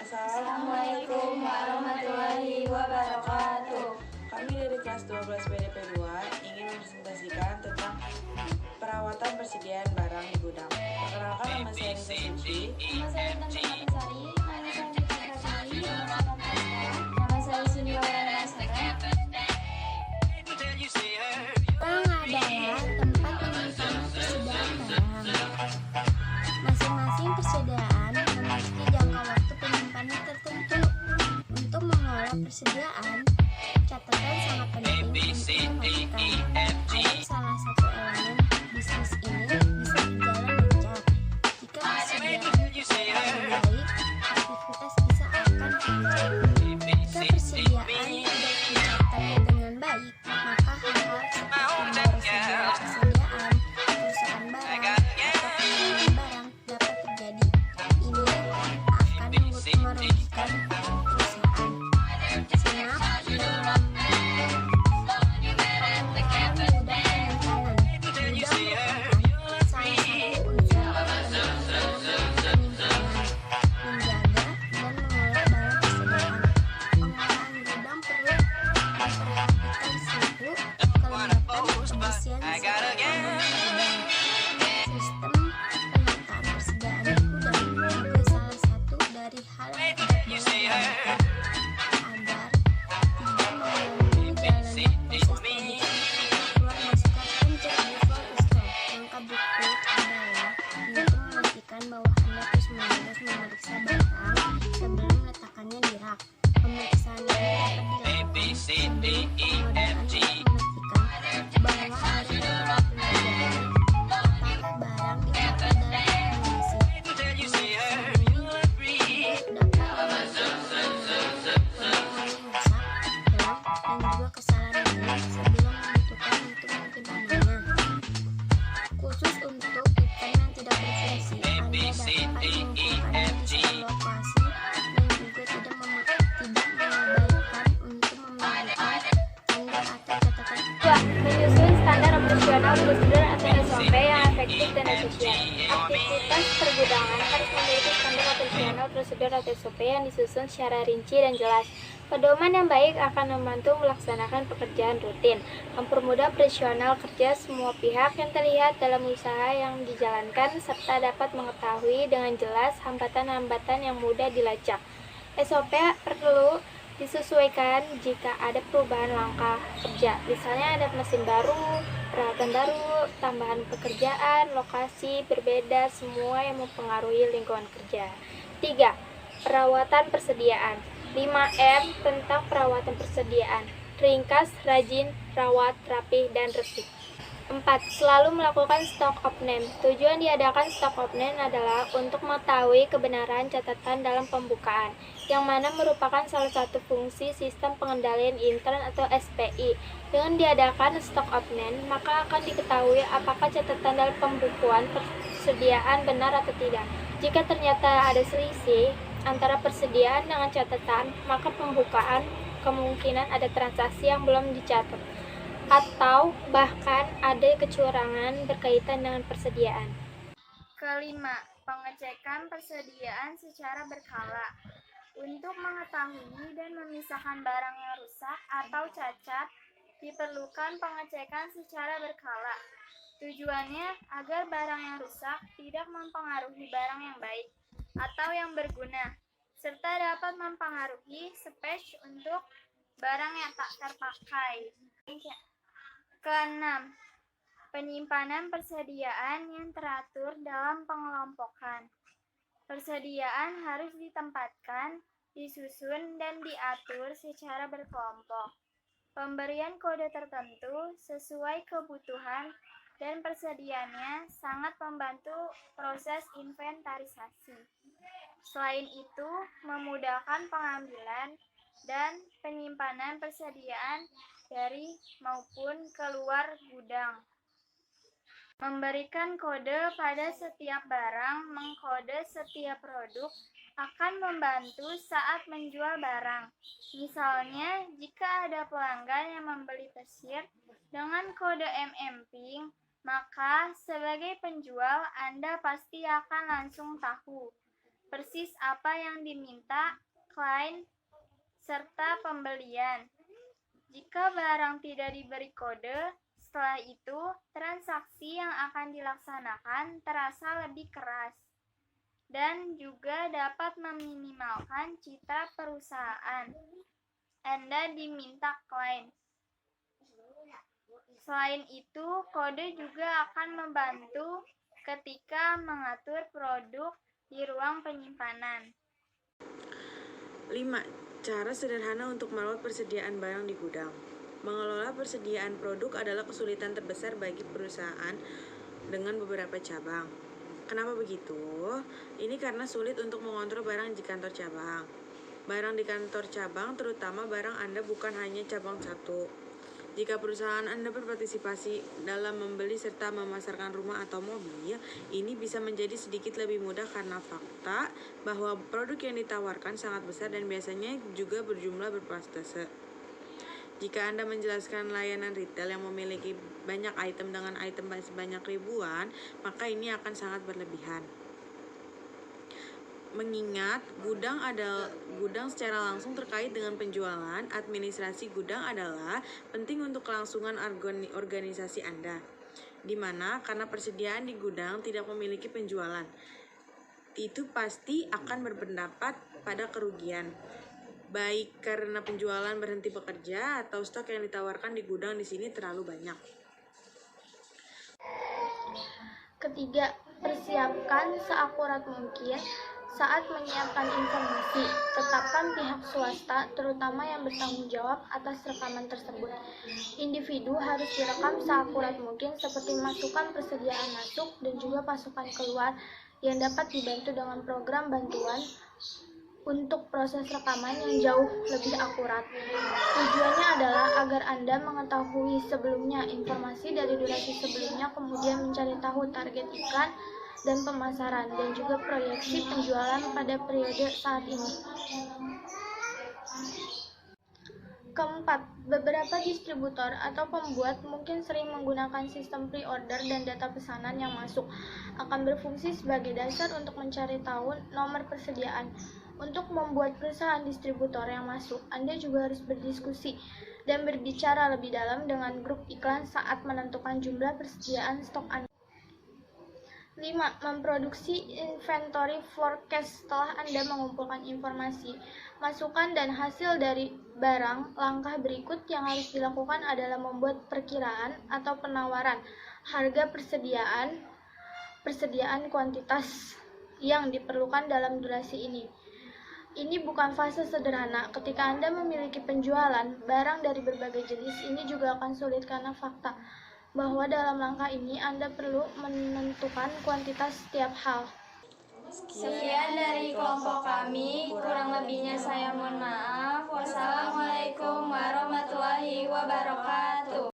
Assalamualaikum warahmatullahi wabarakatuh. Kami dari kelas 12 BDP 2 ingin mempresentasikan tentang perawatan persediaan barang di gudang. Perkenalkan, nama saya Nisa Suci. Nama saya Intan Permatasari. Nama saya Mita Pratili. Nama saya Natalia. Nama saya Suniwara Nasara. Bank adalah tempat penyimpanan persediaan barang. Masing-masing persediaan memiliki jangka waktu penyimpanan tertentu. Untuk mengelola persediaan, catatan sangat penting untuk memastikan agar salah satu elemen bisnis ini bisa berjalan lancar. Jika persediaan tidak baik, aktivitas bisa akan lancar. Jika persediaan tidak dicatat dengan baik, maka hal-hal seperti memborosnya persediaan, kerusakan barang, atau kehilangan barang dapat terjadi. Ini akan merugikan perusahaan. Senak dalam pengelolaan gudang penyimpanan. Gudang merupakan salah satu unsur penyimpanan, menjaga dan mengelola barang persediaan. Pengelolaan gudang perlu memperhatikan suhu, kelembapan, kebersihan, serta keamanan gudang. Sistem penataan persediaan di gudang juga salah satu dari hal yang tidak boleh dilewatkan agar tidak mengganggu jalannya proses produksi. Keluar masukkan pencet di flow store. Langkah berikut adalah untuk memastikan bahwa Anda terus-menerus memeriksa barang sebelum meletakkannya di rak. Pemeriksaan ini dapat dilakukan sebelum pengadaan untuk memastikan bahwa Anda telah mempelajari apakah barang dicatat dalam akumulasi. Pemeriksaan ini juga dapat memeriksa kode-kode rusak, hilang, dan juga kesalahan lain sebelum menentukan untuk menyimpannya. Khusus untuk item yang tidak berfungsi, Anda dapat mengumpulkannya di satu lokasi dan juga tidak mengabaikan untuk membagikan tanda atau catatan. 2. Menyusun standar operasional prosedur atau SOP yang efektif dan efisien. Aktivitas pergudangan harus memiliki standar operasional prosedur atau SOP yang disusun secara rinci dan jelas. Pedoman yang baik akan membantu melaksanakan pekerjaan rutin, mempermudah operasional kerja semua pihak yang terlihat dalam usaha yang dijalankan, serta dapat mengetahui dengan jelas hambatan-hambatan yang mudah dilacak. SOP perlu disesuaikan jika ada perubahan langkah kerja, misalnya ada mesin baru, peralatan baru, tambahan pekerjaan, lokasi berbeda, semua yang mempengaruhi lingkungan kerja. 3. Perawatan persediaan. 5M tentang perawatan persediaan. Ringkas, rajin, rawat, rapih, dan resik. 4. Selalu melakukan stock of name. Tujuan diadakan stock of name adalah untuk mengetahui kebenaran catatan dalam pembukaan, yang mana merupakan salah satu fungsi sistem pengendalian intern atau SPI. Dengan diadakan stock of name, maka akan diketahui apakah catatan dalam pembukuan persediaan benar atau tidak. Jika ternyata ada selisih antara persediaan dengan catatan, maka pembukaan kemungkinan ada transaksi yang belum dicatat, atau bahkan ada kecurangan berkaitan dengan persediaan. Kelima, pengecekan persediaan secara berkala. Untuk mengetahui dan memisahkan barang yang rusak atau cacat, diperlukan pengecekan secara berkala. Tujuannya agar barang yang rusak tidak mempengaruhi barang yang baik atau yang berguna, serta dapat mempengaruhi spes untuk barang yang tak terpakai. Keenam, penyimpanan persediaan yang teratur dalam pengelompokan. Persediaan harus ditempatkan, disusun, dan diatur secara berkelompok. Pemberian kode tertentu sesuai kebutuhan dan persediaannya sangat membantu proses inventarisasi. Selain itu, memudahkan pengambilan dan penyimpanan persediaan dari maupun keluar gudang. Memberikan kode pada setiap barang, mengkode setiap produk akan membantu saat menjual barang. Misalnya, jika ada pelanggan yang membeli pesir dengan kode MMPing, maka sebagai penjual Anda pasti akan langsung tahu persis apa yang diminta klien serta pembelian. Jika barang tidak diberi kode, setelah itu transaksi yang akan dilaksanakan terasa lebih keras dan juga dapat meminimalkan citra perusahaan Anda diminta klien. Selain itu, kode juga akan membantu ketika mengatur produk di ruang penyimpanan. 5. Cara sederhana untuk merawat persediaan barang di gudang. Mengelola persediaan produk adalah kesulitan terbesar bagi perusahaan dengan beberapa cabang. Kenapa begitu? Ini karena sulit untuk mengontrol barang di kantor cabang. Barang di kantor cabang, terutama barang Anda bukan hanya cabang satu. Jika perusahaan Anda berpartisipasi dalam membeli serta memasarkan rumah atau mobil, ini bisa menjadi sedikit lebih mudah karena fakta bahwa produk yang ditawarkan sangat besar dan biasanya juga berjumlah berprestase. Jika Anda menjelaskan layanan retail yang memiliki banyak item dengan item sebanyak ribuan, maka ini akan sangat berlebihan. Mengingat gudang secara langsung terkait dengan penjualan, administrasi gudang adalah penting untuk kelangsungan organisasi Anda. Di mana karena persediaan di gudang tidak memiliki penjualan, itu pasti akan berpendapat pada kerugian. Baik karena penjualan berhenti bekerja atau stok yang ditawarkan di gudang di sini terlalu banyak. Ketiga, persiapkan seakurat mungkin saat menyiapkan informasi. Tetapkan pihak swasta, terutama yang bertanggung jawab atas rekaman tersebut. Individu harus direkam seakurat mungkin seperti masukan persediaan masuk dan juga pasukan keluar yang dapat dibantu dengan program bantuan untuk proses rekaman yang jauh lebih akurat. Tujuannya adalah agar Anda mengetahui sebelumnya informasi dari durasi sebelumnya, kemudian mencari tahu target iklan dan pemasaran, dan juga proyeksi penjualan pada periode saat ini. Keempat, beberapa distributor atau pembuat mungkin sering menggunakan sistem pre-order dan data pesanan yang masuk akan berfungsi sebagai dasar untuk mencari tahu nomor persediaan. Untuk membuat perusahaan distributor yang masuk, Anda juga harus berdiskusi dan berbicara lebih dalam dengan grup iklan saat menentukan jumlah persediaan stok Anda. 5. Memproduksi inventory forecast. Setelah Anda mengumpulkan informasi, masukan, dan hasil dari barang, langkah berikut yang harus dilakukan adalah membuat perkiraan atau penawaran harga persediaan kuantitas yang diperlukan dalam durasi ini. Ini bukan fase sederhana. Ketika Anda memiliki penjualan barang dari berbagai jenis, ini juga akan sulit karena fakta bahwa dalam langkah ini Anda perlu menentukan kuantitas setiap hal. Sekian dari kelompok kami, kurang lebihnya saya mohon maaf. Wassalamualaikum warahmatullahi wabarakatuh.